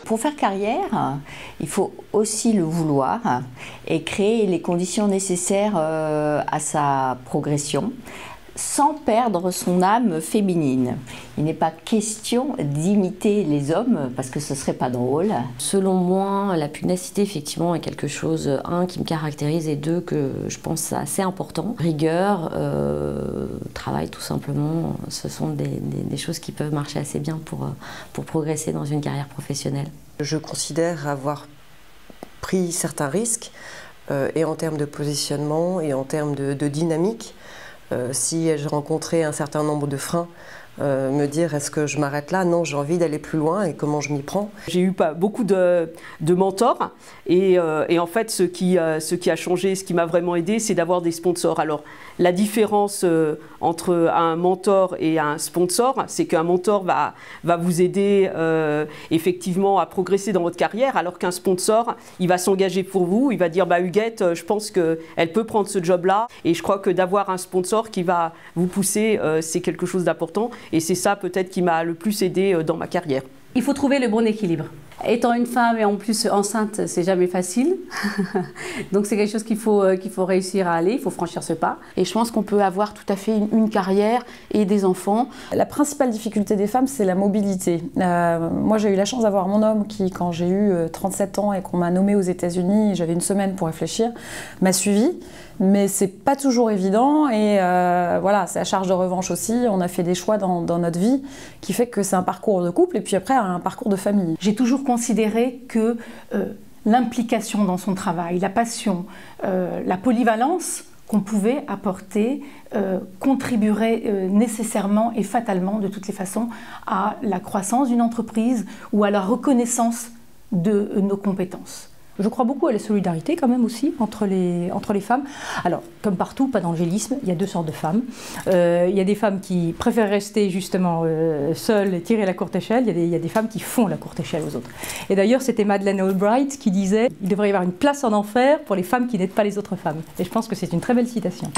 Pour faire carrière, il faut aussi le vouloir et créer les conditions nécessaires à sa progression, sans perdre son âme féminine. Il n'est pas question d'imiter les hommes parce que ce serait pas drôle. Selon moi, la pugnacité effectivement est quelque chose, un, qui me caractérise et deux, que je pense assez important. Rigueur, travail tout simplement, ce sont des choses qui peuvent marcher assez bien pour progresser dans une carrière professionnelle. Je considère avoir pris certains risques et en termes de positionnement et en termes de dynamique. Si je rencontrais un certain nombre de freins, me dire est-ce que je m'arrête là? Non, j'ai envie d'aller plus loin et comment je m'y prends. J'ai eu beaucoup de mentors et en fait ce qui a changé, ce qui m'a vraiment aidé, c'est d'avoir des sponsors. Alors la différence entre un mentor et un sponsor, c'est qu'un mentor va vous aider effectivement à progresser dans votre carrière, alors qu'un sponsor, il va s'engager pour vous, il va dire bah Huguette, je pense qu'elle peut prendre ce job-là, et je crois que d'avoir un sponsor qui va vous pousser, c'est quelque chose d'important. Et c'est ça peut-être qui m'a le plus aidé dans ma carrière. Il faut trouver le bon équilibre. Étant une femme et en plus enceinte, c'est jamais facile. Donc c'est quelque chose qu'il faut réussir à aller, il faut franchir ce pas. Et je pense qu'on peut avoir tout à fait une carrière et des enfants. La principale difficulté des femmes, c'est la mobilité. Moi, j'ai eu la chance d'avoir mon homme qui, quand j'ai eu 37 ans et qu'on m'a nommée aux États-Unis, j'avais une semaine pour réfléchir, m'a suivie. Mais c'est pas toujours évident et voilà, c'est à charge de revanche aussi. On a fait des choix dans notre vie qui fait que c'est un parcours de couple et puis après un parcours de famille. J'ai toujours considéré que l'implication dans son travail, la passion, la polyvalence qu'on pouvait apporter contribuerait nécessairement et fatalement de toutes les façons à la croissance d'une entreprise ou à la reconnaissance de nos compétences. Je crois beaucoup à la solidarité quand même aussi entre les femmes. Alors, comme partout, pas d'angélisme, il y a deux sortes de femmes. Il y a des femmes qui préfèrent rester justement seules et tirer la courte échelle. Il y a des femmes qui font la courte échelle aux autres. Et d'ailleurs, c'était Madeleine Albright qui disait « Il devrait y avoir une place en enfer pour les femmes qui n'aident pas les autres femmes ». Et je pense que c'est une très belle citation.